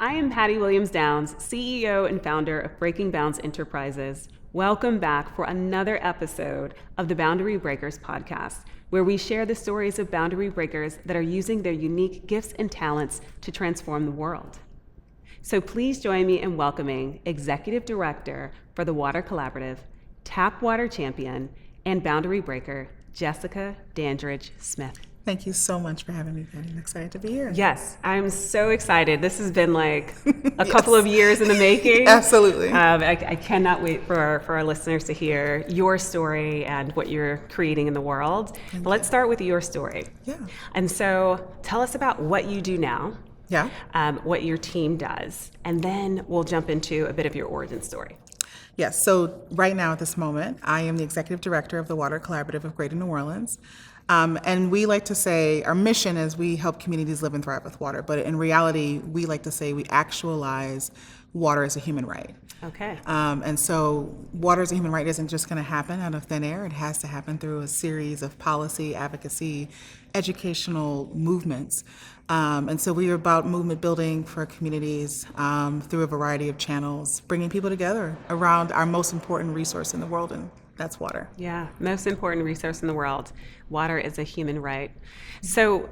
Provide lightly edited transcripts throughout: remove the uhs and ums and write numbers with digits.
I am Patty Williams-Downs, CEO and founder of Breaking Bounds Enterprises. Welcome back for another episode of the Boundary Breakers podcast, where we share the stories of boundary breakers that are using their unique gifts and talents to transform the world. So please join me in welcoming Executive Director for the Water Collaborative, Tap Water Champion, and Boundary Breaker, Jessica Dandridge-Smith. Thank you so much for having me, Patty. I'm excited to be here. Yes, I'm so excited. This has been like a couple of years in the making. Absolutely. I cannot wait for our listeners to hear your story and what you're creating in the world. But let's start with your story. Yeah. And so tell us about what you do now, Yeah. what your team does, and then we'll jump into a bit of your origin story. Yes. So right now at this moment, I am the Executive Director of the Water Collaborative of Greater New Orleans. And we like to say our mission is we help communities live and thrive with water. But in reality, we like to say we actualize water as a human right. Okay. And so water as a human right isn't just going to happen out of thin air. It has to happen through a series of policy, advocacy, educational movements. And so we are about movement building for communities through a variety of channels, bringing people together around our most important resource in the world, and that's water. Yeah, most important resource in the world. Water is a human right. So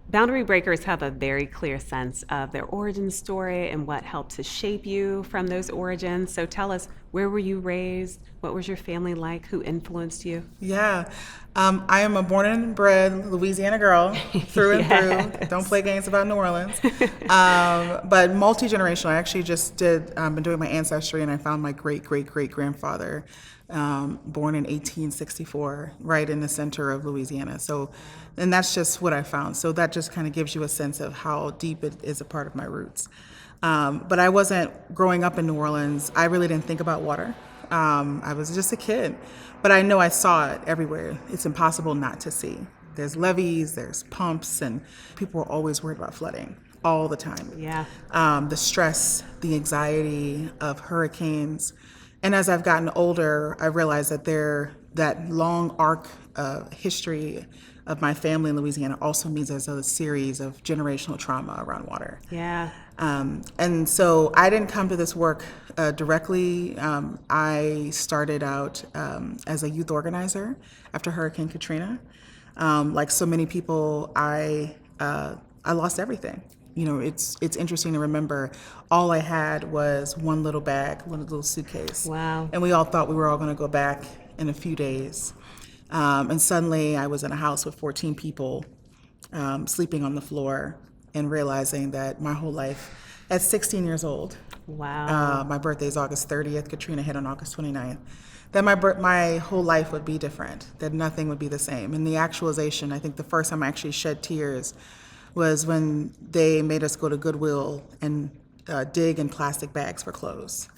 boundary breakers have a very clear sense of their origin story and what helped to shape you from those origins. So tell us, where were you raised? What was your family like? Who influenced you? Yeah, I am a born and bred Louisiana girl through and through. Don't play games about New Orleans. But multi-generational. I actually just been doing my ancestry, and I found my great-great-great-grandfather born in 1864, right in the center of Louisiana. So, and that's just what I found. So that just kind of gives you a sense of how deep it is a part of my roots. But I wasn't growing up in New Orleans. I really didn't think about water. I was just a kid, but I know I saw it everywhere. It's impossible not to see. There's levees, there's pumps, and people are always worried about flooding all the time. Yeah. The stress, the anxiety of hurricanes. And as I've gotten older, I realized that that long arc of history of my family in Louisiana also means there's a series of generational trauma around water. Yeah. And so I didn't come to this work directly. I started out as a youth organizer after Hurricane Katrina. Like so many people, I lost everything. You know, it's interesting to remember all I had was one little bag, one little suitcase. Wow. And we all thought we were all going to go back in a few days. And suddenly I was in a house with 14 people sleeping on the floor and realizing that my whole life, at 16 years old, Wow. my birthday is August 30th, Katrina hit on August 29th, that my whole life would be different, that nothing would be the same. And the actualization, I think the first time I actually shed tears was when they made us go to Goodwill and dig in plastic bags for clothes.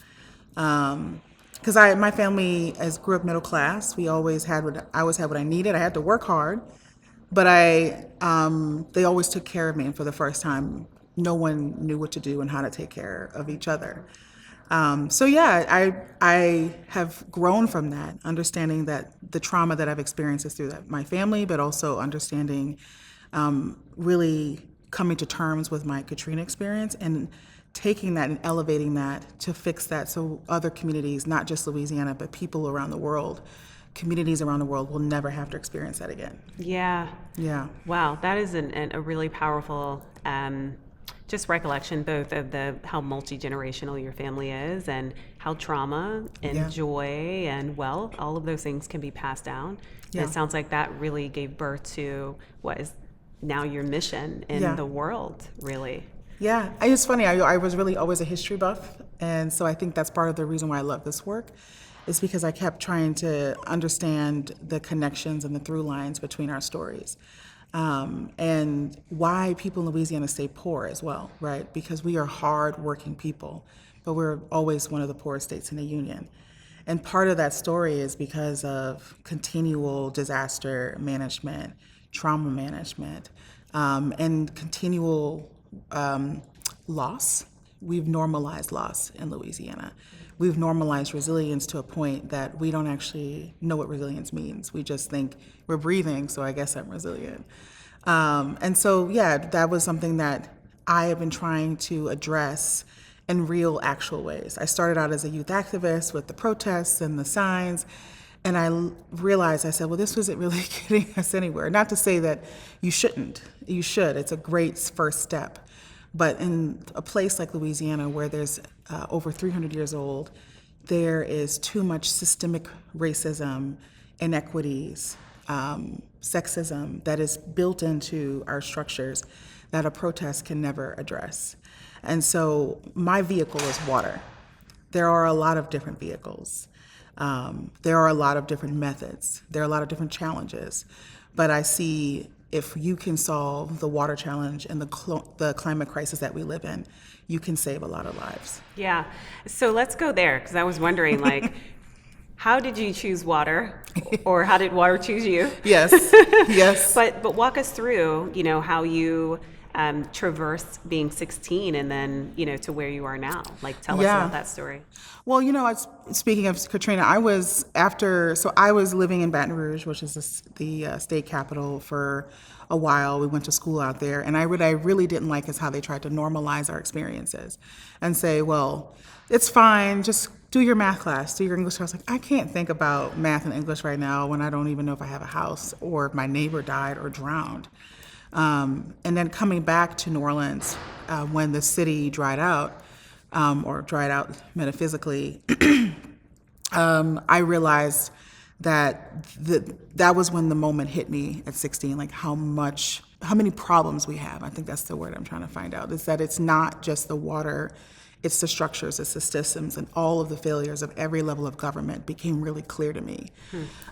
Because my family grew up middle class. I always had what I needed. I had to work hard, but they always took care of me. And for the first time, no one knew what to do and how to take care of each other. So yeah, I have grown from that, understanding that the trauma that I've experienced is through my family, but also understanding, really coming to terms with my Katrina experience and taking that and elevating that to fix that so other communities, not just Louisiana, but people around the world, communities around the world will never have to experience that again. Yeah. Yeah. Wow, that is a really powerful just recollection, both of how multi-generational your family is and how trauma and joy and wealth, all of those things can be passed down. Yeah. And it sounds like that really gave birth to what is now your mission in the world, really. Yeah, it's funny. I was really always a history buff, and so I think that's part of the reason why I love this work, is because I kept trying to understand the connections and the through lines between our stories, and why people in Louisiana stay poor as well, right? Because we are hard-working people, but we're always one of the poorest states in the union. And part of that story is because of continual disaster management, trauma management, and continual loss. We've normalized loss in Louisiana. We've normalized resilience to a point that we don't actually know what resilience means. We just think we're breathing, so I guess I'm resilient. And so, yeah, that was something that I have been trying to address in real, actual ways. I started out as a youth activist with the protests and the signs, and I realized, I said, well, this wasn't really getting us anywhere. Not to say that you shouldn't. You should. It's a great first step. But in a place like Louisiana, where there's over 300 years old, there is too much systemic racism, inequities, sexism that is built into our structures that a protest can never address. And so my vehicle is water. There are a lot of different vehicles. There are a lot of different methods. There are a lot of different challenges. But I see if you can solve the water challenge and the climate crisis that we live in, you can save a lot of lives. Yeah. So let's go there, because I was wondering, like, how did you choose water, or how did water choose you? Yes. Yes. But walk us through, how you traversed being 16 and then, to where you are now. Like, tell us about that story. Well, speaking of Katrina, I was living in Baton Rouge, which is the state capital, for a while. We went to school out there, and I really didn't like is how they tried to normalize our experiences and say, well, it's fine, just do your math class, do your English class. Like, I can't think about math and English right now when I don't even know if I have a house or if my neighbor died or drowned. And then coming back to New Orleans when the city dried out, or dried out metaphysically, I realized that that was when the moment hit me at 16, like how many problems we have. I think that's the word I'm trying to find out, is that it's not just the water, it's the structures, it's the systems, and all of the failures of every level of government became really clear to me.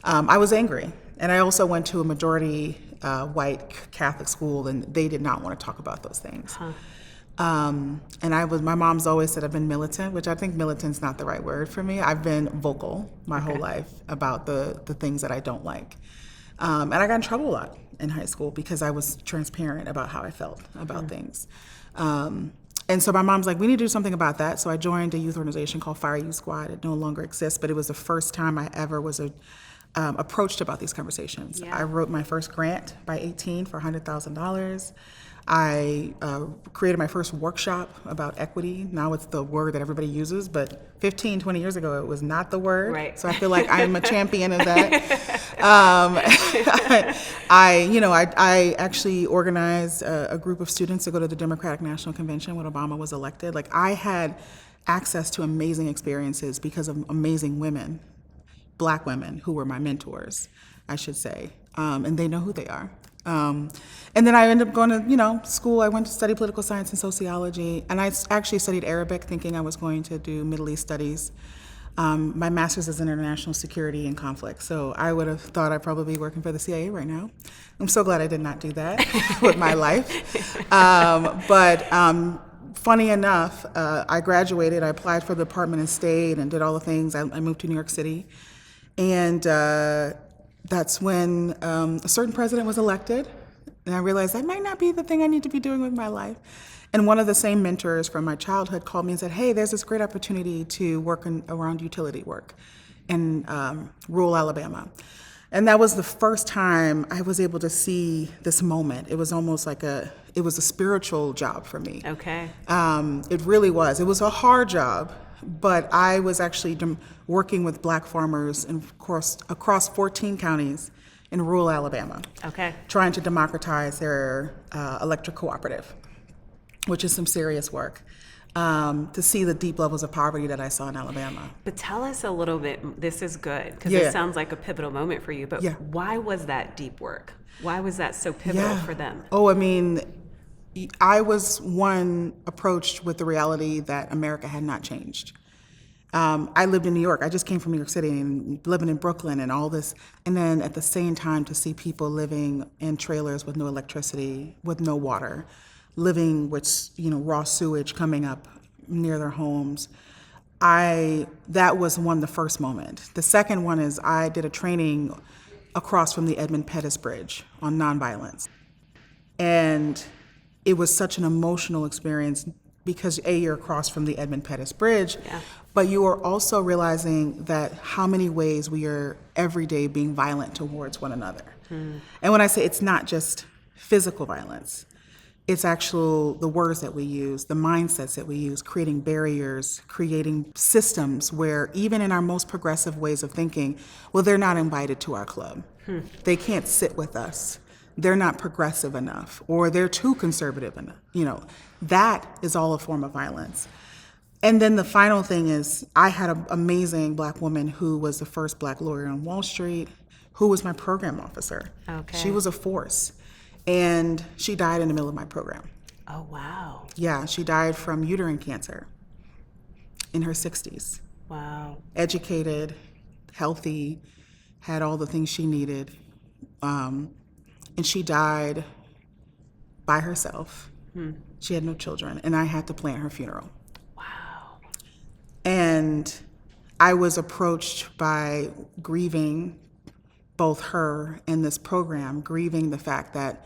I was angry, and I also went to a majority white Catholic school, and they did not want to talk about those things. And my mom's always said I've been militant, which I think militant's not the right word for me. I've been vocal my whole life about the things that I don't like. And I got in trouble a lot in high school because I was transparent about how I felt about things. And so my mom's like, we need to do something about that. So I joined a youth organization called Fire Youth Squad. It no longer exists, but it was the first time I ever was approached about these conversations. Yeah. I wrote my first grant by 18 for $100,000. I created my first workshop about equity. Now it's the word that everybody uses, but 15, 20 years ago, it was not the word. Right. So I feel like I'm a champion of that. I actually organized a group of students to go to the Democratic National Convention when Obama was elected. Like, I had access to amazing experiences because of amazing women, Black women, who were my mentors, I should say. And they know who they are. And then I ended up going to, school. I went to study political science and sociology, and I actually studied Arabic, thinking I was going to do Middle East studies. My master's is in international security and conflict, so I would have thought I'd probably be working for the CIA right now. I'm so glad I did not do that with my life. But funny enough, I graduated, I applied for the Department of State and did all the things. I moved to New York City, and that's when a certain president was elected, and I realized that might not be the thing I need to be doing with my life. And one of the same mentors from my childhood called me and said, hey, there's this great opportunity to work around utility work in rural Alabama. And that was the first time I was able to see this moment. It was almost like it was a spiritual job for me. Okay. It really was. It was a hard job, but I was actually working with Black farmers across 14 counties in rural Alabama. Okay. Trying to democratize their electric cooperative, which is some serious work, to see the deep levels of poverty that I saw in Alabama. But tell us a little bit, this is good, because it sounds like a pivotal moment for you, but why was that deep work? Why was that so pivotal for them? Oh, I mean, I was approached with the reality that America had not changed. I lived in New York. I just came from New York City and living in Brooklyn and all this. And then at the same time, to see people living in trailers with no electricity, with no water, living with raw sewage coming up near their homes. That was the first moment. The second one is I did a training across from the Edmund Pettus Bridge on nonviolence. And it was such an emotional experience because you're across from the Edmund Pettus Bridge, but you are also realizing that how many ways we are every day being violent towards one another. And when I say it's not just physical violence, It's actual the words that we use, the mindsets that we use, creating barriers, creating systems where even in our most progressive ways of thinking, well, they're not invited to our club. They can't sit with us. They're not progressive enough, or they're too conservative enough. That is all a form of violence. And then the final thing is, I had an amazing Black woman who was the first Black lawyer on Wall Street, who was my program officer. Okay. She was a force. And she died in the middle of my program. Oh, wow. Yeah, she died from uterine cancer in her 60s. Wow. Educated, healthy, had all the things she needed. And she died by herself. She had no children, and I had to plan her funeral. Wow. And I was approached by grieving both her and this program, grieving the fact that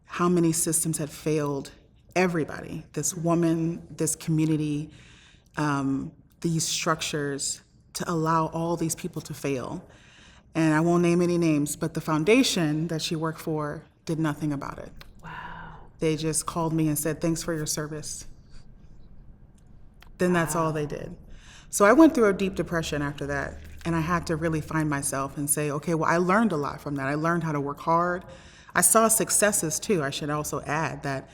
how many systems had failed everybody, this woman, this community, these structures, to allow all these people to fail. And I won't name any names, but the foundation that she worked for did nothing about it. Wow. They just called me and said, thanks for your service. Then that's all they did. So I went through a deep depression after that, and I had to really find myself and say, okay, well, I learned a lot from that. I learned how to work hard. I saw successes too. I should also add that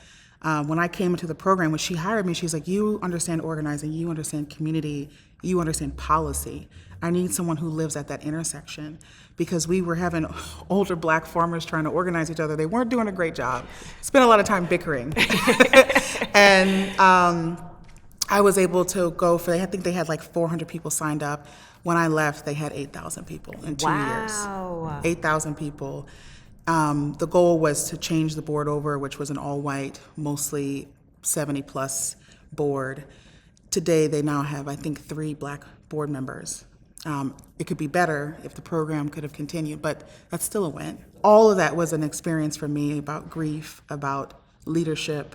when I came into the program, when she hired me, she's like, you understand organizing, you understand community, you understand policy. I need someone who lives at that intersection, because we were having older Black farmers trying to organize each other. They weren't doing a great job. Spent a lot of time bickering. And I was able to go for, I think they had like 400 people signed up. When I left, they had 8,000 people in 2 years. Wow. 8,000 people. The goal was to change the board over, which was an all-white, mostly 70-plus board. Today, they now have, I think, 3 Black board members. It could be better if the program could have continued, but that's still a win. All of that was an experience for me about grief, about leadership,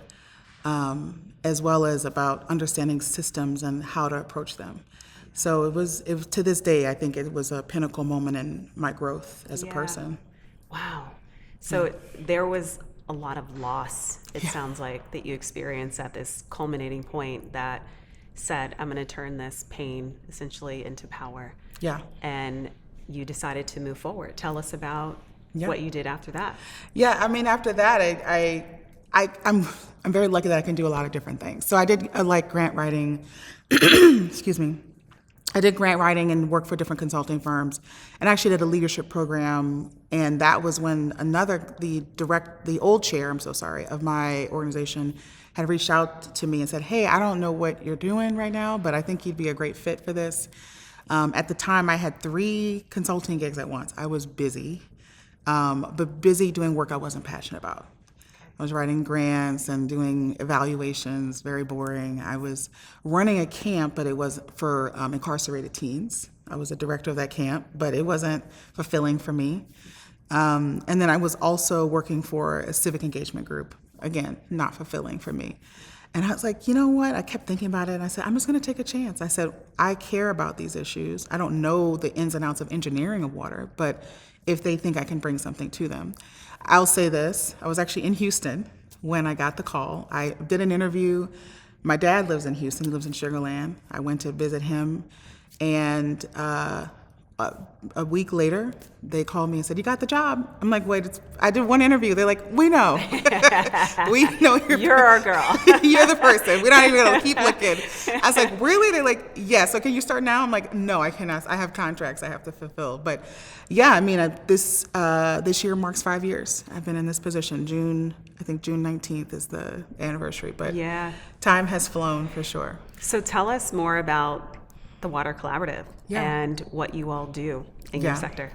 as well as about understanding systems and how to approach them. So it was to this day, I think it was a pinnacle moment in my growth as a person. Wow. So there was a lot of loss, it sounds like, that you experienced at this culminating point that said, I'm going to turn this pain essentially into power. Yeah. And you decided to move forward. Tell us about what you did after that. Yeah, I mean, after that, I'm very lucky that I can do a lot of different things. So I did like grant writing, excuse me. I did grant writing and worked for different consulting firms, and actually did a leadership program. And that was when the old chair, I'm so sorry, of my organization had reached out to me and said, hey, I don't know what you're doing right now, but I think you'd be a great fit for this. At the time, I had 3 consulting gigs at once. I was busy, but busy doing work I wasn't passionate about. I was writing grants and doing evaluations, very boring. I was running a camp, but it was for incarcerated teens. I was a director of that camp, but it wasn't fulfilling for me. And then I was also working for a civic engagement group. Again, not fulfilling for me. And I was like, you know what? I kept thinking about it, and I said, I'm just going to take a chance. I said, I care about these issues. I don't know the ins and outs of engineering of water, but if they think I can bring something to them. I'll say this. I was actually in Houston when I got the call. I did an interview. My dad lives in Houston. He lives in Sugar Land. I went to visit him, and a week later, they called me and said, you got the job. I'm like, wait, I did one interview. They're like, we know. We know you're our girl. You're the person. We're not even going to keep looking. I was like, really? They're like, yes. So can you start now? I'm like, no, I cannot. I have contracts I have to fulfill. But yeah, I mean, this year marks 5 years. I've been in this position. I think June 19th is the anniversary. But time has flown for sure. So tell us more about the Water Collaborative and what you all do in your sector.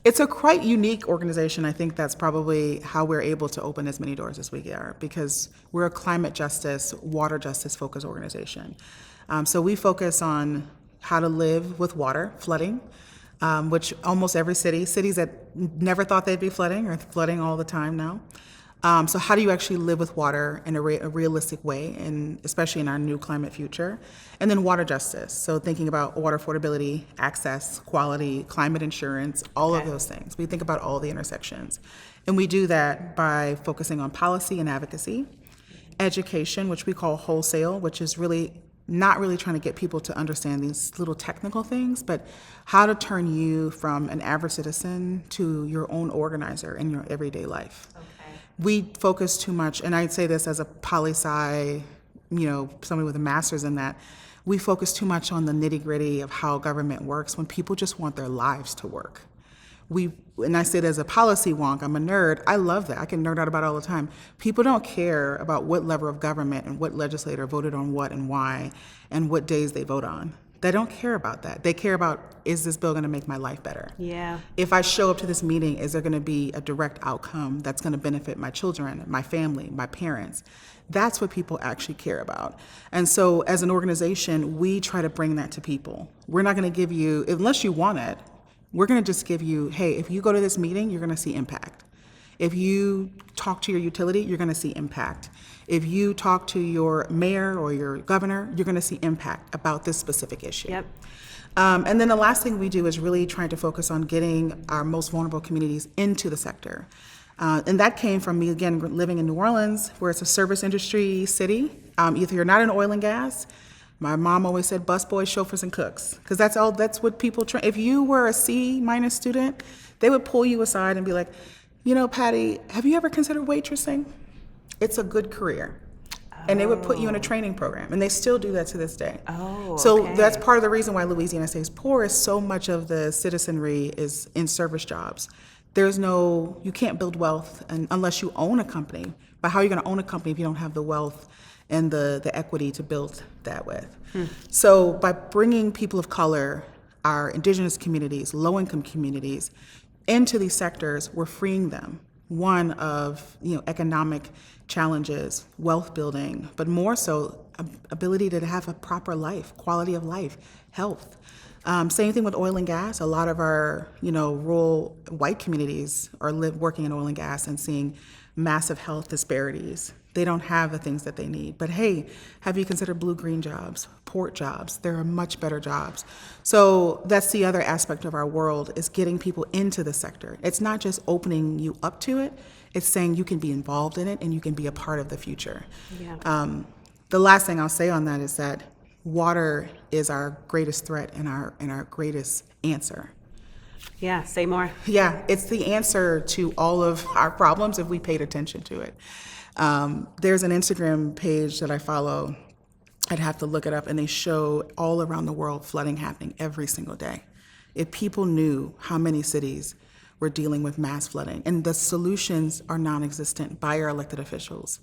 It's a quite unique organization. I think that's probably how we're able to open as many doors as we are, because we're a climate justice, water justice focused organization. So we focus on how to live with water, flooding, which almost every cities that never thought they'd be flooding are flooding all the time now. So how do you actually live with water in a realistic way, and especially in our new climate future? And then water justice, so thinking about water affordability, access, quality, climate insurance, all of those things. We think about all the intersections. And we do that by focusing on policy and advocacy, education, which we call wholesale, which is really not really trying to get people to understand these little technical things, but how to turn you from an average citizen to your own organizer in your everyday life. Okay. We focus too much, and I'd say this as a poli-sci, somebody with a master's in that, we focus too much on the nitty-gritty of how government works when people just want their lives to work. And I say that as a policy wonk, I'm a nerd. I love that. I can nerd out about it all the time. People don't care about what level of government and what legislator voted on what and why and what days they vote on. They don't care about that. They care about, is this bill going to make my life better? Yeah. If I show up to this meeting, is there going to be a direct outcome that's going to benefit my children, my family, my parents? That's what people actually care about. And so as an organization, we try to bring that to people. We're not going to give you, unless you want it, we're going to just give you, hey, if you go to this meeting, you're going to see impact. If you talk to your utility, you're going to see impact. If you talk to your mayor or your governor, you're going to see impact about this specific issue. Yep. And then the last thing we do is really trying to focus on getting our most vulnerable communities into the sector. And that came from me, again, living in New Orleans, where it's a service industry city. If you're not in oil and gas, my mom always said busboys, chauffeurs, and cooks, because that's what people train. If you were a C- student, they would pull you aside and be like, Patty, have you ever considered waitressing? It's a good career. And they would put you in a training program, and they still do that to this day. So that's part of the reason why Louisiana stays poor, is so much of the citizenry is in service jobs. You can't build wealth unless you own a company. But how are you going to own a company if you don't have the wealth and the equity to build that with? So by bringing people of color, our indigenous communities, low-income communities, into these sectors, we're freeing them, one of economic challenges, wealth building, but more so ability to have a proper life, quality of life, health. Same thing with oil and gas. A lot of our rural white communities are working in oil and gas and seeing massive health disparities. They don't have the things that they need. But hey, have you considered blue-green jobs, port jobs? There are much better jobs. So that's the other aspect of our world, is getting people into the sector. It's not just opening you up to it. It's saying you can be involved in it and you can be a part of the future. Yeah. The last thing I'll say on that is that water is our greatest threat and our greatest answer. Yeah, say more. Yeah, it's the answer to all of our problems if we paid attention to it. There's an Instagram page that I follow. I'd have to look it up, and they show all around the world flooding happening every single day. If people knew how many cities were dealing with mass flooding, and the solutions are non-existent by our elected officials,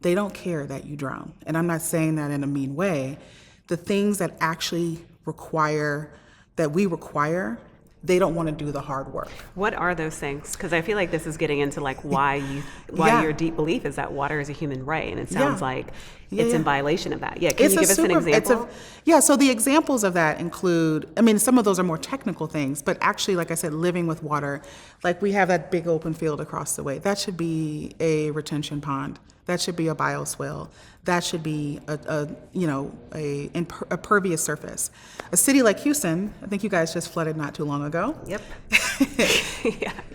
they don't care that you drown. And I'm not saying that in a mean way. The things that actually we require, they don't want to do the hard work. What are those things? Because I feel like this is getting into why your deep belief is that water is a human right, and it sounds like it's in violation of that. Yeah, can you give us an example? So the examples of that include, some of those are more technical things, but actually, like I said, living with water, like we have that big open field across the way. That should be a retention pond. That should be a bioswale. That should be a pervious surface. A city like Houston, I think you guys just flooded not too long ago. Yep.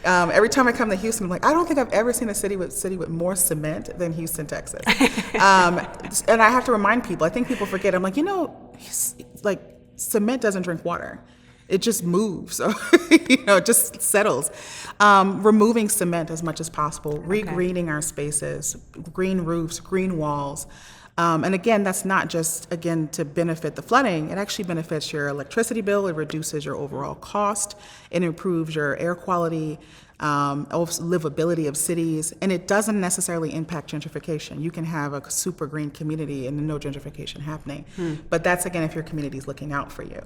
Every time I come to Houston, I'm like, I don't think I've ever seen a city with more cement than Houston, Texas. And I have to remind people. I think people forget. I'm like, cement doesn't drink water. It just moves, it just settles. Removing cement as much as possible, re-greening our spaces, green roofs, green walls. And again, that's not just, to benefit the flooding. It actually benefits your electricity bill. It reduces your overall cost. It improves your air quality, livability of cities. And it doesn't necessarily impact gentrification. You can have a super green community and no gentrification happening. But that's, again, if your community is looking out for you.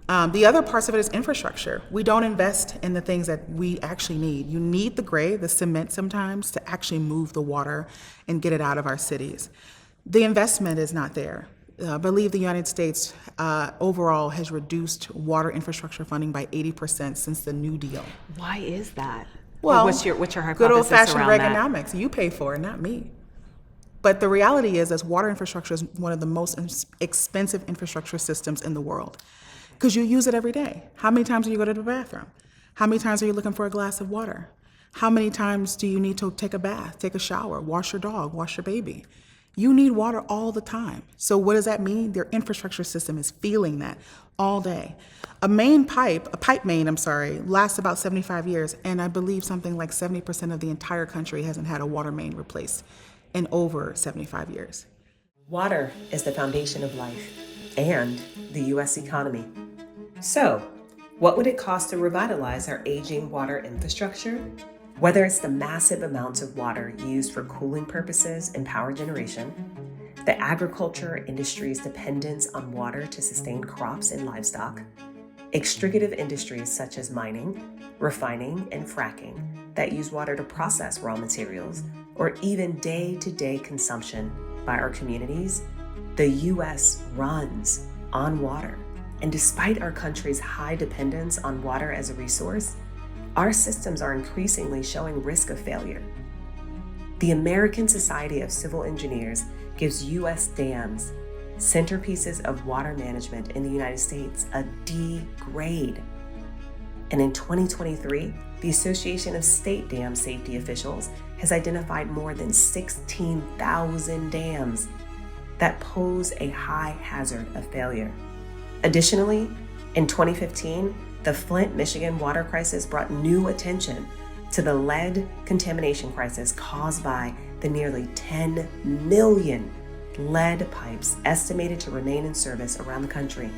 The other parts of it is infrastructure. We don't invest in the things that we actually need. You need the cement sometimes to actually move the water and get it out of our cities. The investment is not there. I believe the United States overall has reduced water infrastructure funding by 80% since the New Deal. Why is that? Well, what's your hypothesis good old-fashioned around Reaganomics. that? You pay for it, not me. But the reality is water infrastructure is one of the most expensive infrastructure systems in the world because you use it every day. How many times do you go to the bathroom? How many times are you looking for a glass of water? How many times do you need to take a bath, take a shower, wash your dog, wash your baby? You need water all the time. So what does that mean? Their infrastructure system is feeling that all day. A pipe main, lasts about 75 years, and I believe something like 70% of the entire country hasn't had a water main replaced in over 75 years. Water is the foundation of life and the U.S. economy. So, what would it cost to revitalize our aging water infrastructure? Whether it's the massive amounts of water used for cooling purposes and power generation, the agriculture industry's dependence on water to sustain crops and livestock, extractive industries such as mining, refining, and fracking that use water to process raw materials, or even day-to-day consumption by our communities, the U.S. runs on water. And despite our country's high dependence on water as a resource, our systems are increasingly showing risk of failure. The American Society of Civil Engineers gives U.S. dams, centerpieces of water management in the United States, a D grade. And in 2023, the Association of State Dam Safety Officials has identified more than 16,000 dams that pose a high hazard of failure. Additionally, in 2015, the Flint, Michigan water crisis brought new attention to the lead contamination crisis caused by the nearly 10 million lead pipes estimated to remain in service around the country.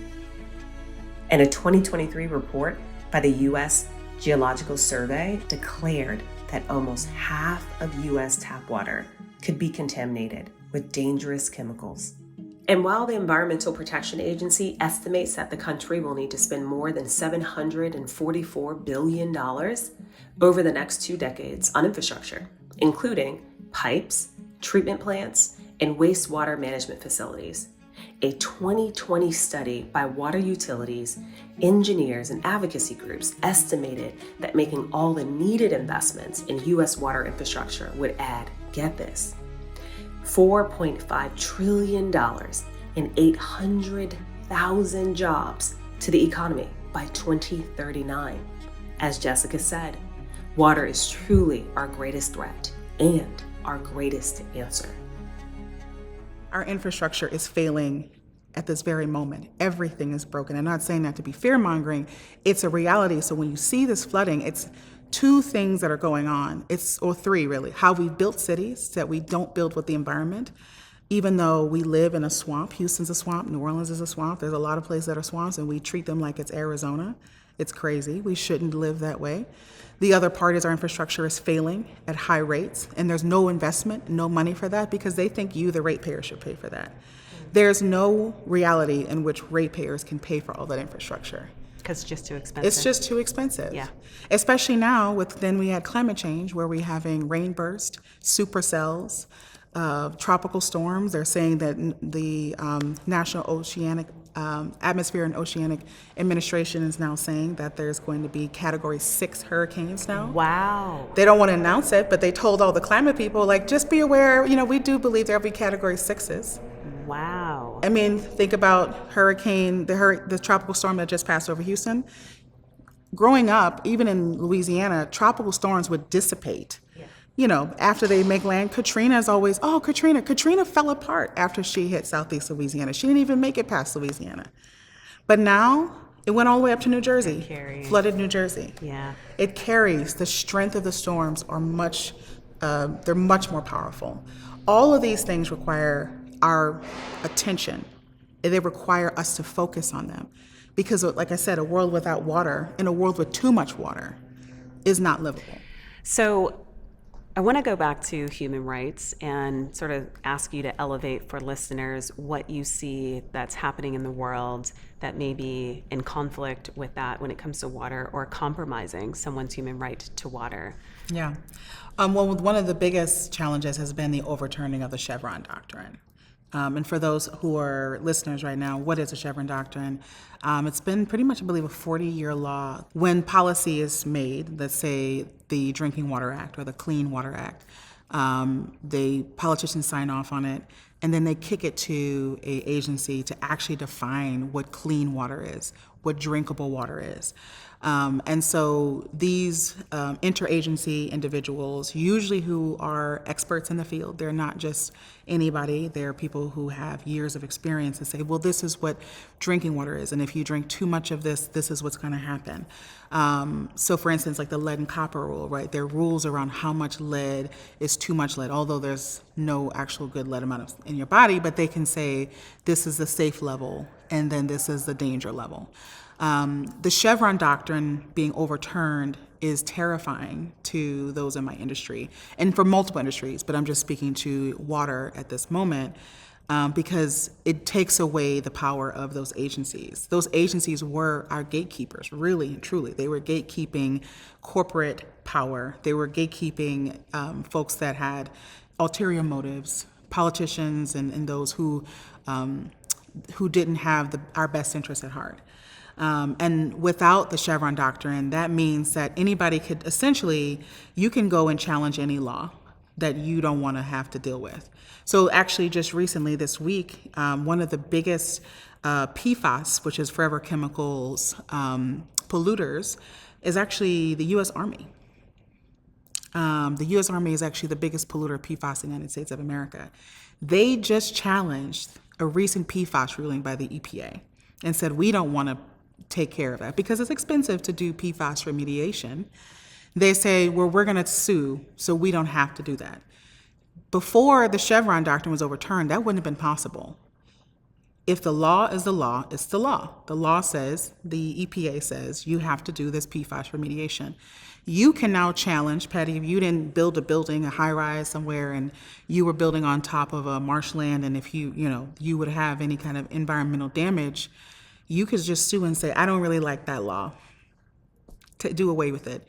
And a 2023 report by the U.S. Geological Survey declared that almost half of U.S. tap water could be contaminated with dangerous chemicals. And while the Environmental Protection Agency estimates that the country will need to spend more than $744 billion over the next 2 decades on infrastructure, including pipes, treatment plants, and wastewater management facilities, a 2020 study by water utilities, engineers, and advocacy groups estimated that making all the needed investments in U.S. water infrastructure would add, get this, $4.5 trillion and 800,000 jobs to the economy by 2039. As Jessica said, water is truly our greatest threat and our greatest answer. Our infrastructure is failing at this very moment. Everything is broken. I'm not saying that to be fear-mongering. It's a reality. So when you see this flooding, it's 2 things that are going on. Or 3 really. How we built cities, that we don't build with the environment. Even though we live in a swamp, Houston's a swamp, New Orleans is a swamp, there's a lot of places that are swamps, and we treat them like it's Arizona. It's crazy. We shouldn't live that way. The other part is our infrastructure is failing at high rates, and there's no investment, no money for that, because they think you, the ratepayer, should pay for that. There's no reality in which ratepayers can pay for all that infrastructure. Because it's just too expensive. It's just too expensive. Yeah. Especially now, then we had climate change, where we're having rain burst, supercells, tropical storms. They're saying that the National Oceanic Atmosphere and Oceanic Administration is now saying that there's going to be Category 6 hurricanes now. Wow. They don't want to announce it, but they told all the climate people, just be aware, we do believe there'll be Category 6s. Wow. I mean, think about the tropical storm that just passed over Houston. Growing up, even in Louisiana, tropical storms would dissipate. After they make land. Katrina is always, Katrina. Katrina fell apart after she hit southeast Louisiana. She didn't even make it past Louisiana. But now, it went all the way up to New Jersey, flooded New Jersey. Yeah. It carries, the strength of the storms are they're much more powerful. All of these things require our attention. They require us to focus on them. Because, like I said, a world without water and a world with too much water is not livable. So I want to go back to human rights and sort of ask you to elevate for listeners what you see that's happening in the world that may be in conflict with that when it comes to water, or compromising someone's human right to water. Yeah. Well, one of the biggest challenges has been the overturning of the Chevron doctrine. And for those who are listeners right now, what is a Chevron doctrine? It's been pretty much, I believe, a 40-year law. When policy is made, let's say the Drinking Water Act or the Clean Water Act, the politicians sign off on it, and then they kick it to an agency to actually define what clean water is, what drinkable water is. And so these interagency individuals, usually who are experts in the field, they're not just anybody, they're people who have years of experience and say, well, this is what drinking water is, and if you drink too much of this, this is what's going to happen. So for instance, like the lead and copper rule, right? There are rules around how much lead is too much lead, although there's no actual good lead amount in your body, but they can say this is the safe level and then this is the danger level. The Chevron doctrine being overturned is terrifying to those in my industry and for multiple industries, but I'm just speaking to water at this moment because it takes away the power of those agencies. Those agencies were our gatekeepers, really and truly. They were gatekeeping corporate power. They were gatekeeping folks that had ulterior motives, politicians and those who didn't have our best interests at heart. And without the Chevron doctrine, that means that anybody could essentially, you can go and challenge any law that you don't want to have to deal with. So actually just recently this week, one of the biggest PFAS, which is forever chemicals polluters, is actually the U.S. Army. The U.S. Army is actually the biggest polluter of PFAS in the United States of America. They just challenged a recent PFAS ruling by the EPA and said, we don't want to take care of that because it's expensive to do PFAS remediation. They say, well, we're going to sue, so we don't have to do that. Before the Chevron doctrine was overturned, that wouldn't have been possible. If the law is the law, it's the law. The law says, the EPA says, you have to do this PFAS remediation. You can now challenge, Patty, if you didn't build a building, a high rise somewhere, and you were building on top of a marshland, and if you would have any kind of environmental damage, you could just sue and say, I don't really like that law. To do away with it.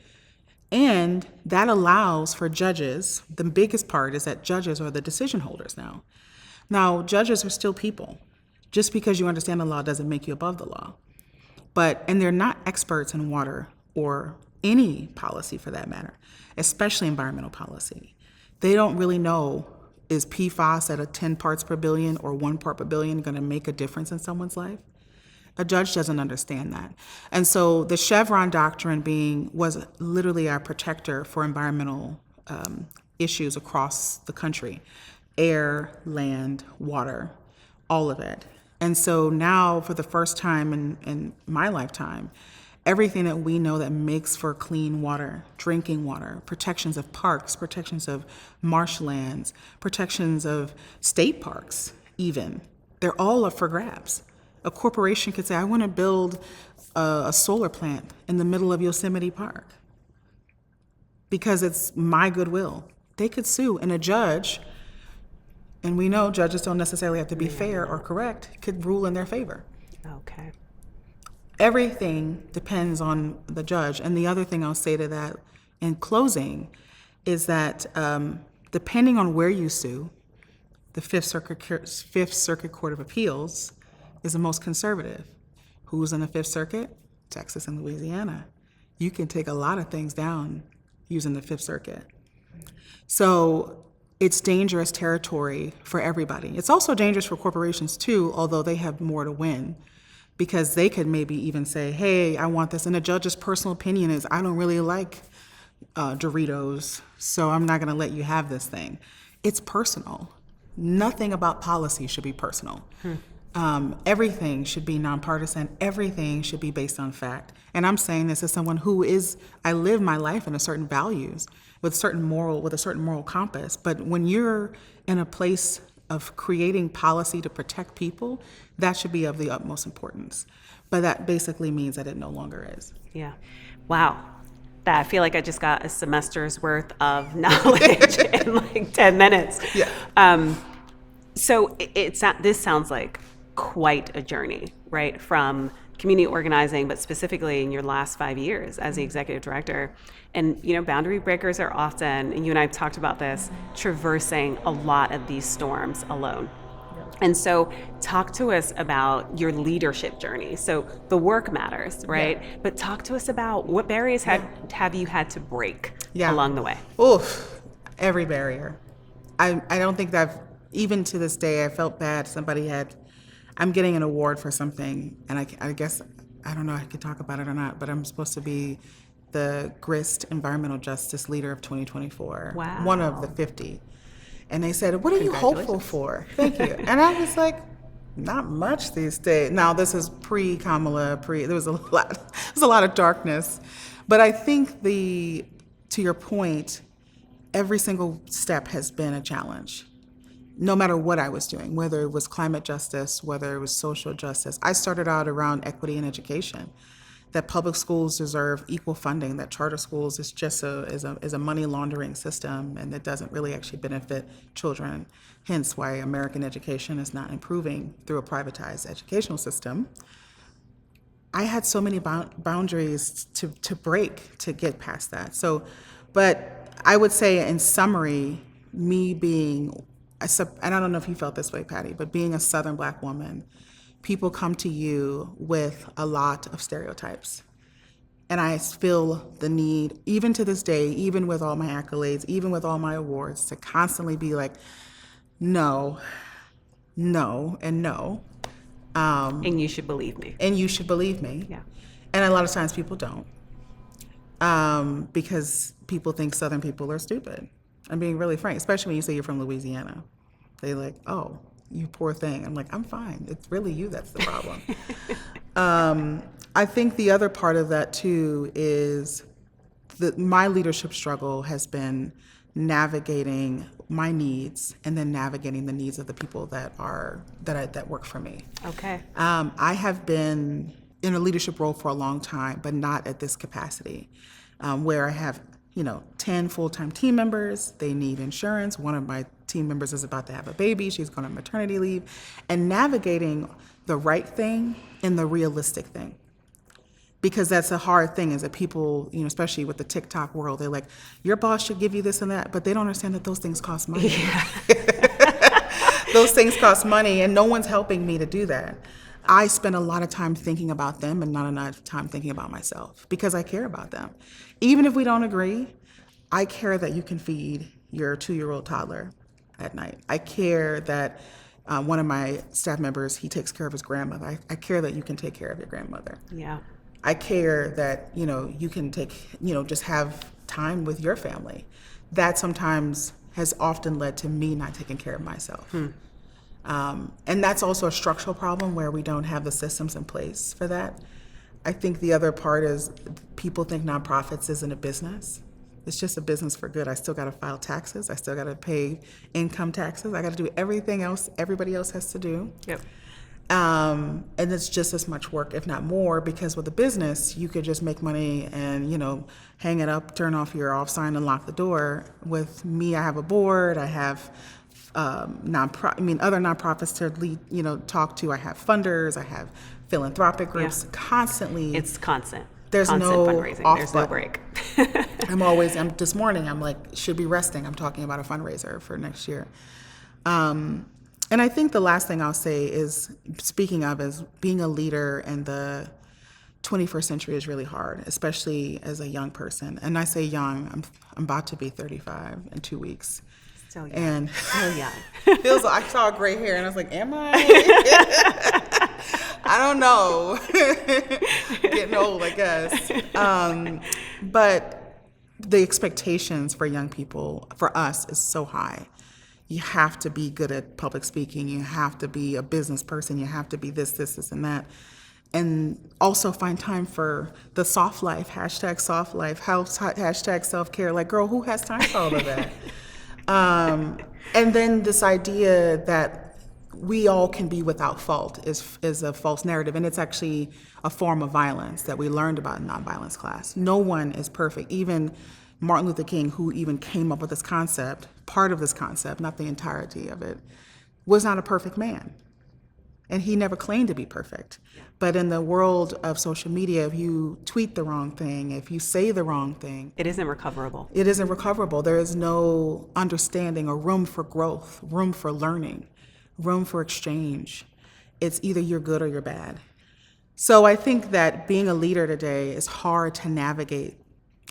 And that allows for judges, the biggest part is that judges are the decision holders now. Now, judges are still people. Just because you understand the law doesn't make you above the law. And they're not experts in water or any policy for that matter, especially environmental policy. They don't really know, is PFAS at a 10 parts per billion or 1 part per billion going to make a difference in someone's life? A judge doesn't understand that. And so the Chevron doctrine was literally our protector for environmental issues across the country, air, land, water, all of it. And so now for the first time in my lifetime, everything that we know that makes for clean water, drinking water, protections of parks, protections of marshlands, protections of state parks even, they're all up for grabs. A corporation could say, I want to build a solar plant in the middle of Yosemite Park because it's my goodwill. They could sue, and a judge, and we know judges don't necessarily have to be fair or correct, could rule in their favor. Okay. Everything depends on the judge. And the other thing I'll say to that in closing is that depending on where you sue, the Fifth Circuit Court of Appeals is the most conservative. Who's in the Fifth Circuit? Texas and Louisiana. You can take a lot of things down using the Fifth Circuit. So it's dangerous territory for everybody. It's also dangerous for corporations too, although they have more to win, because they could maybe even say, hey, I want this. And a judge's personal opinion is, I don't really like Doritos, so I'm not going to let you have this thing. It's personal. Nothing about policy should be personal. Everything should be nonpartisan. Everything should be based on fact. And I'm saying this as someone I live my life in a certain values, with a certain moral compass. But when you're in a place of creating policy to protect people, that should be of the utmost importance. But that basically means that it no longer is. Yeah. Wow. I feel like I just got a semester's worth of knowledge in like 10 minutes. Yeah. So this sounds like quite a journey, right? From community organizing, but specifically in your last 5 years as the executive director. And, boundary breakers are often, and you and I have talked about this, traversing a lot of these storms alone. And so talk to us about your leadership journey. So the work matters, right? Yeah. But talk to us about what barriers have you had to break along the way? Oof, every barrier. I don't think that even to this day, I felt bad. I'm getting an award for something, and I guess I don't know if I can talk about it or not, but I'm supposed to be the GRIST Environmental Justice Leader of 2024. Wow. One of the 50. And they said, what are you hopeful for? Thank you. And I was like, not much these days. Now, this is pre-Kamala, there was a lot of darkness. But I think to your point, every single step has been a challenge. No matter what I was doing, whether it was climate justice, whether it was social justice. I started out around equity in education, that public schools deserve equal funding, that charter schools is just is a money laundering system, and that doesn't really actually benefit children, hence why American education is not improving through a privatized educational system. I had so many boundaries to break to get past that. So, but I would say in summary, me being, and I don't know if you felt this way, Patty, but being a Southern Black woman, people come to you with a lot of stereotypes. And I feel the need, even to this day, even with all my accolades, even with all my awards, to constantly be like, no, no, and no. And you should believe me. And you should believe me. Yeah. And a lot of times people don't. Because people think Southern people are stupid. I'm being really frank, especially when you say you're from Louisiana. They're like, oh, you poor thing. I'm like, I'm fine. It's really you that's the problem. I think the other part of that too is that my leadership struggle has been navigating my needs and then navigating the needs of the people that work for me. Okay. I have been in a leadership role for a long time, but not at this capacity, where I have 10 full-time team members. They need insurance. One of my team members is about to have a baby. She's going on maternity leave. And navigating the right thing and the realistic thing. Because that's a hard thing, is that people, especially with the TikTok world, they're like, your boss should give you this and that, but they don't understand that those things cost money. Yeah. Those things cost money, and no one's helping me to do that. I spend a lot of time thinking about them and not enough time thinking about myself, because I care about them. Even if we don't agree, I care that you can feed your 2-year-old toddler at night. I care that one of my staff members, he takes care of his grandmother. I care that you can take care of your grandmother. Yeah. I care that, you can just have time with your family. That sometimes has often led to me not taking care of myself. And that's also a structural problem where we don't have the systems in place for that. I think the other part is people think nonprofits isn't a business. It's just a business for good. I still got to file taxes. I still got to pay income taxes. I got to do everything else everybody else has to do. Yep. And it's just as much work, if not more, because with a business, you could just make money and, hang it up, turn off your off sign and lock the door. With me, I have a board. I have other nonprofits to lead, talk to. I have funders. I have philanthropic groups. Yeah. Constantly. It's constant. There's constant no fundraising. off There's button. No break. This morning, I'm like, should be resting. I'm talking about a fundraiser for next year. And I think the last thing I'll say is, speaking of, is being a leader in the 21st century is really hard, especially as a young person. And I say young, I'm about to be 35 in 2 weeks. Still young. And Still young. feels like I saw gray hair and I was like, am I? I don't know. Getting old, I guess. But the expectations for young people, for us, is so high. You have to be good at public speaking. You have to be a business person. You have to be this, and that. And also find time for the soft life, #soft life, #self-care. Like, girl, who has time for all of that? And then this idea that we all can be without fault is a false narrative. And it's actually a form of violence that we learned about in nonviolence class. No one is perfect. Even Martin Luther King, who even came up with this concept, part of this concept, not the entirety of it, was not a perfect man. And he never claimed to be perfect. But in the world of social media, if you tweet the wrong thing, if you say the wrong thing, It isn't recoverable. it isn't recoverable. There is no understanding or room for growth, room for learning, room for exchange. It's either you're good or you're bad. So I think that being a leader today is hard to navigate,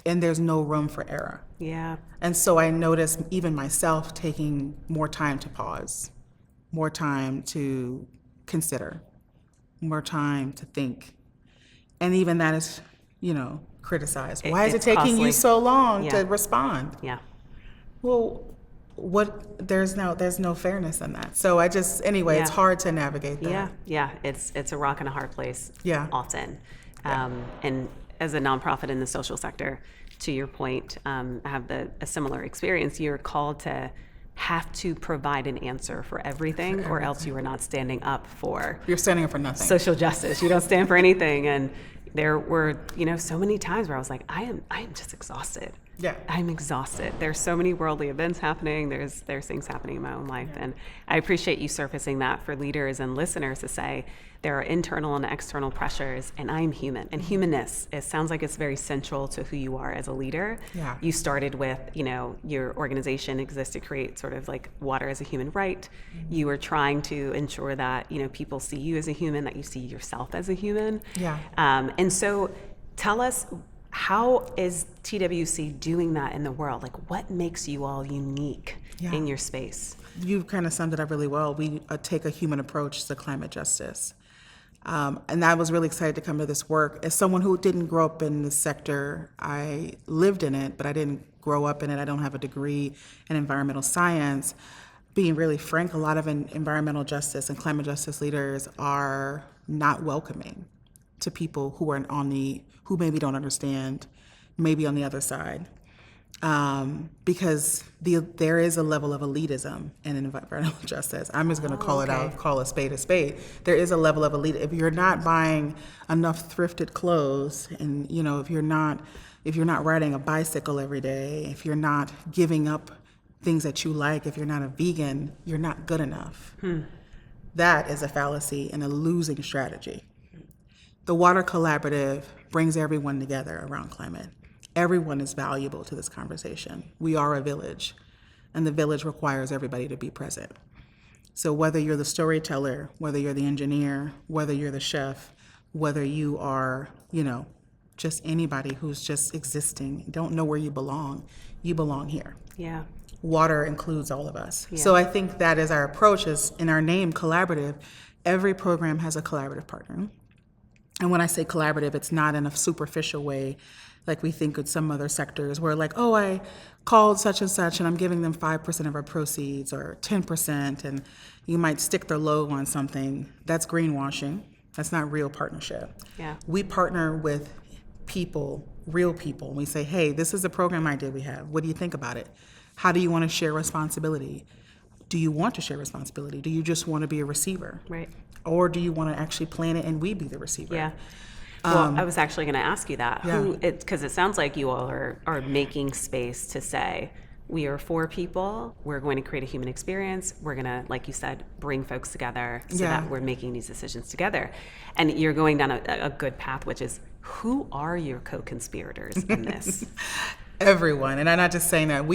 and there's no room for error. Yeah. And so I notice even myself taking more time to pause, more time to consider, more time to think, And even that is, criticized. Why is it It's taking costly. you so long Yeah. to respond? Yeah. Well, there's no fairness in that. So it's Yeah. hard to navigate that. Yeah. It's a rock and a hard place. Yeah. Often. Yeah. And as a nonprofit in the social sector, to your point, I have a similar experience. You're called to have to provide an answer for everything, or else you are not standing up for You're standing up for nothing. social justice. You don't stand for anything. And there were, so many times where I was like, I am just exhausted. Yeah. I'm exhausted. There's so many worldly events happening. There's things happening in my own life. And I appreciate you surfacing that for leaders and listeners to say there are internal and external pressures, and I'm human. And humanness, it sounds like it's very central to who you are as a leader. Yeah. You started with, your organization exists to create sort of like water as a human right. You are trying to ensure that, people see you as a human, that you see yourself as a human. Yeah. And so tell us, how is TWC doing that in the world? Like, what makes you all unique in your space? You've kind of summed it up really well. We take a human approach to climate justice. And I was really excited to come to this work. As someone who didn't grow up in this sector, I lived in it, but I didn't grow up in it. I don't have a degree in environmental science. Being really frank, a lot of environmental justice and climate justice leaders are not welcoming to people who are who maybe don't understand, maybe on the other side. Because there is a level of elitism in environmental justice. I'm just going to call it out, call a spade a spade. There is a level of elite. If you're not buying enough thrifted clothes, and if you're not riding a bicycle every day, if you're not giving up things that you like, if you're not a vegan, you're not good enough. That is a fallacy and a losing strategy. The Water Collaborative brings everyone together around climate. Everyone is valuable to this conversation. We are a village, and the village requires everybody to be present. So whether you're the storyteller, whether you're the engineer, whether you're the chef, whether you are, just anybody who's just existing, don't know where you belong here. Yeah. Water includes all of us. Yeah. So I think that is our approach, is in our name, collaborative. Every program has a collaborative partner. And when I say collaborative, it's not in a superficial way like we think with some other sectors where I called such and such and I'm giving them 5% of our proceeds or 10%, and you might stick their logo on something. That's greenwashing. That's not real partnership. Yeah. We partner with people, real people. We say, hey, this is a program idea we have. What do you think about it? How do you want to share responsibility? Do you want to share responsibility? Do you just want to be a receiver? Right. Or do you want to actually plan it and we be the receiver? Yeah. Well, I was actually going to ask you that. Yeah. Because it sounds like you all are making space to say, we are for people. We're going to create a human experience. We're going to, like you said, bring folks together so that we're making these decisions together. And you're going down a good path, which is, who are your co-conspirators in this? Everyone. And I'm not just saying that.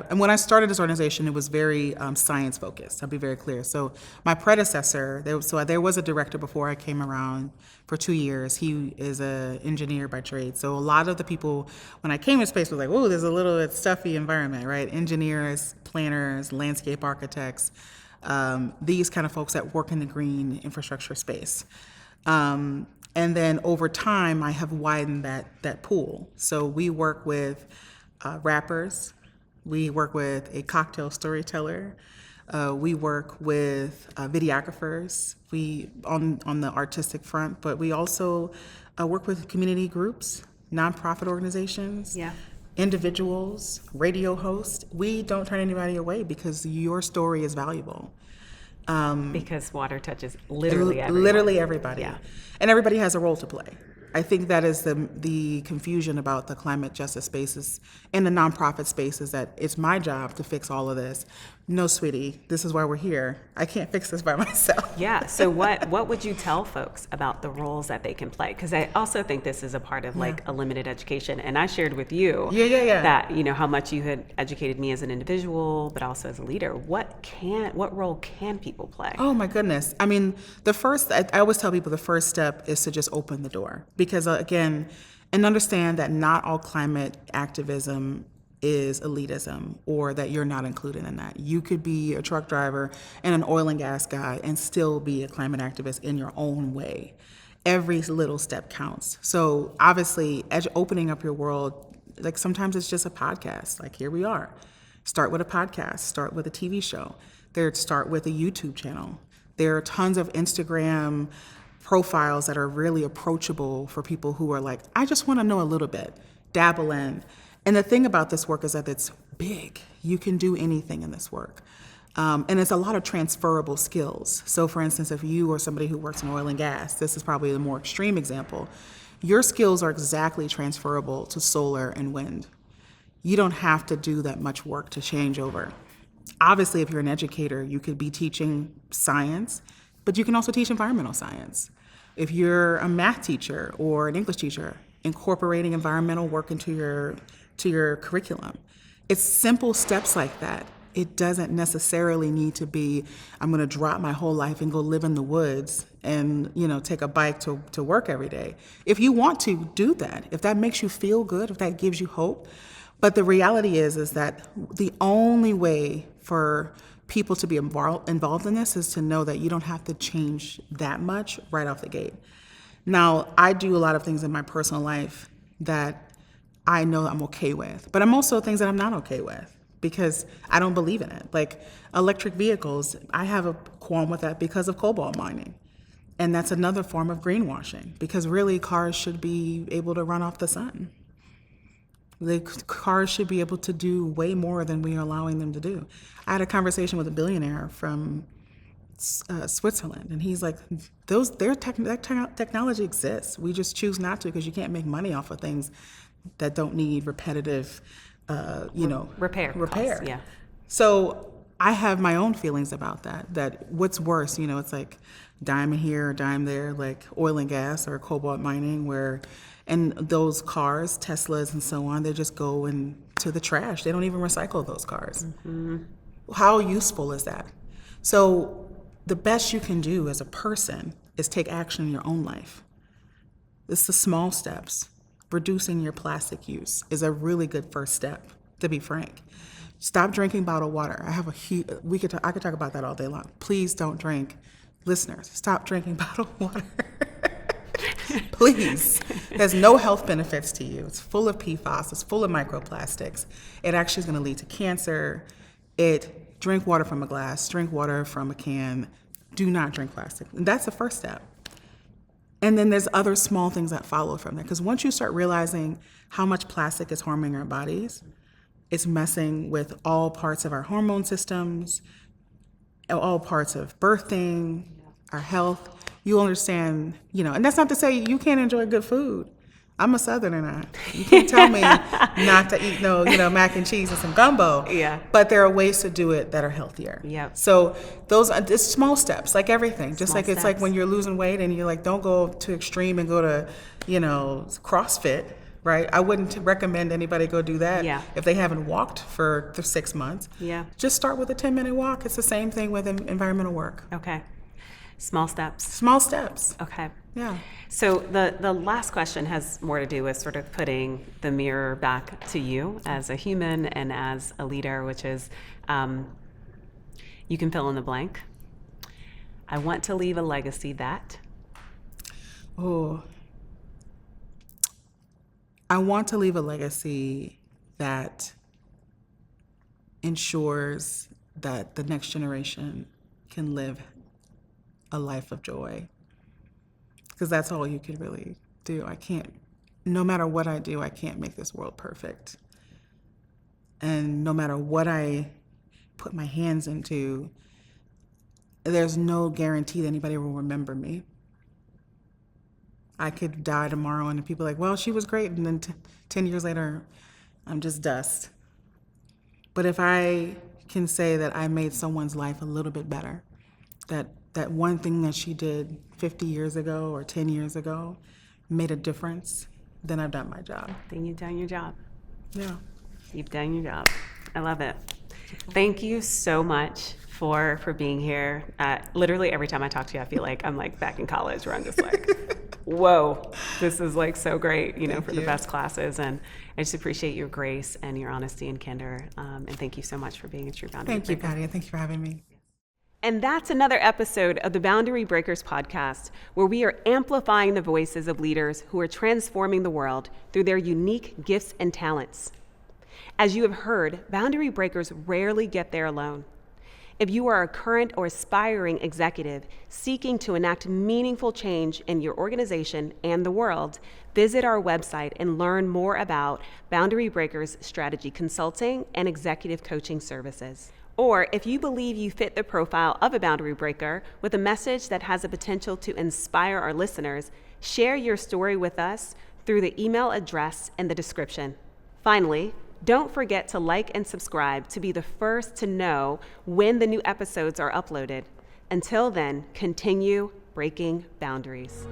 And when I started this organization, it was very science focused. I'll be very clear. So my predecessor, there was a director before I came around for 2 years. He is an engineer by trade. So a lot of the people, when I came in space, was like, oh, there's a little bit stuffy environment, right? Engineers, planners, landscape architects, these kind of folks that work in the green infrastructure space. And then over time, I have widened that pool. So we work with rappers, we work with a cocktail storyteller, we work with videographers, on the artistic front, but we also work with community groups, nonprofit organizations, individuals, radio hosts. We don't turn anybody away because your story is valuable. Because water touches literally everyone. Literally everybody. Yeah. And everybody has a role to play. I think that is the confusion about the climate justice spaces and the nonprofit spaces, that it's my job to fix all of this. No, sweetie, this is why we're here. I can't fix this by myself. Yeah. So what would you tell folks about the roles that they can play? Because I also think this is a part of like a limited education. And I shared with you that, how much you had educated me as an individual, but also as a leader. What role can people play? Oh my goodness. I mean, I always tell people the first step is to just open the door. Because again, and understand that not all climate activism is elitism, or that you're not included in that. You could be a truck driver and an oil and gas guy and still be a climate activist in your own way. every little step counts. So obviously, as opening up your world, like sometimes it's just a podcast. Like here we are. Start with a podcast, start with a TV show. Start with a YouTube channel. There are tons of Instagram profiles that are really approachable for people who are like, I just want to know a little bit, dabble in. And the thing about this work is that it's big. You can do anything in this work. And it's a lot of transferable skills. So for instance, if you are somebody who works in oil and gas, this is probably the more extreme example, your skills are exactly transferable to solar and wind. You don't have to do that much work to change over. Obviously, if you're an educator, you could be teaching science, but you can also teach environmental science. If you're a math teacher or an English teacher, incorporating environmental work into your curriculum. It's simple steps like that. It doesn't necessarily need to be, I'm going to drop my whole life and go live in the woods and, take a bike to work every day. If you want to, do that. If that makes you feel good, if that gives you hope. But the reality is that the only way for people to be involved in this is to know that you don't have to change that much right off the gate. Now, I do a lot of things in my personal life that I know I'm okay with, but I'm also things that I'm not okay with because I don't believe in it. Like electric vehicles, I have a qualm with that because of cobalt mining. And that's another form of greenwashing because really cars should be able to run off the sun. The cars should be able to do way more than we are allowing them to do. I had a conversation with a billionaire from Switzerland, and he's like, that technology exists. We just choose not to because you can't make money off of things that don't need repetitive, repair. Costs, yeah. So I have my own feelings about that. That what's worse, it's like dime here or dime there, like oil and gas or cobalt mining, and those cars, Teslas and so on, they just go into the trash. They don't even recycle those cars. Mm-hmm. How useful is that? So the best you can do as a person is take action in your own life. It's the small steps. Reducing your plastic use is a really good first step, to be frank. Stop drinking bottled water. I could talk about that all day long. Please don't drink. Listeners, stop drinking bottled water. Please. There's no health benefits to you. It's full of PFAS. It's full of microplastics. It actually is going to lead to cancer. Drink water from a glass. Drink water from a can. Do not drink plastic. And that's the first step. And then there's other small things that follow from that. Because once you start realizing how much plastic is harming our bodies, it's messing with all parts of our hormone systems, all parts of birthing, our health. You understand, and that's not to say you can't enjoy good food. I'm a Southerner now. You can't tell me not to eat mac and cheese and some gumbo. Yeah. But there are ways to do it that are healthier. Yeah. So those are just small steps, like everything. Just small like it's steps. like when you're losing weight and you're like, don't go too extreme and go to, CrossFit, right? I wouldn't recommend anybody go do that if they haven't walked for 6 months. Yeah. Just start with a 10-minute walk. It's the same thing with environmental work. Okay. Small steps. Small steps. Okay. Yeah. So the last question has more to do with sort of putting the mirror back to you as a human and as a leader, which is you can fill in the blank. I want to leave a legacy that. Oh. I want to leave a legacy that ensures that the next generation can live a life of joy. Because that's all you can really do. No matter what I do, I can't make this world perfect. And no matter what I put my hands into, there's no guarantee that anybody will remember me. I could die tomorrow and people are like, well, she was great. And then 10 years later, I'm just dust. But if I can say that I made someone's life a little bit better, that one thing that she did 50 years ago or 10 years ago made a difference, then I've done my job. Then you've done your job. Yeah. You've done your job. I love it. Thank you so much for being here. Literally every time I talk to you, I feel like I'm like back in college where I'm just like, whoa, this is like so great, for the best classes. And I just appreciate your grace and your honesty and candor. And thank you so much for being a true boundary breaker. Thank you, Patty. Thank you for having me. And that's another episode of the Boundary Breakers podcast, where we are amplifying the voices of leaders who are transforming the world through their unique gifts and talents. As you have heard, boundary breakers rarely get there alone. If you are a current or aspiring executive seeking to enact meaningful change in your organization and the world, visit our website and learn more about Boundary Breakers strategy consulting and executive coaching services. Or if you believe you fit the profile of a boundary breaker with a message that has the potential to inspire our listeners, share your story with us through the email address in the description. Finally, don't forget to like and subscribe to be the first to know when the new episodes are uploaded. Until then, continue breaking boundaries.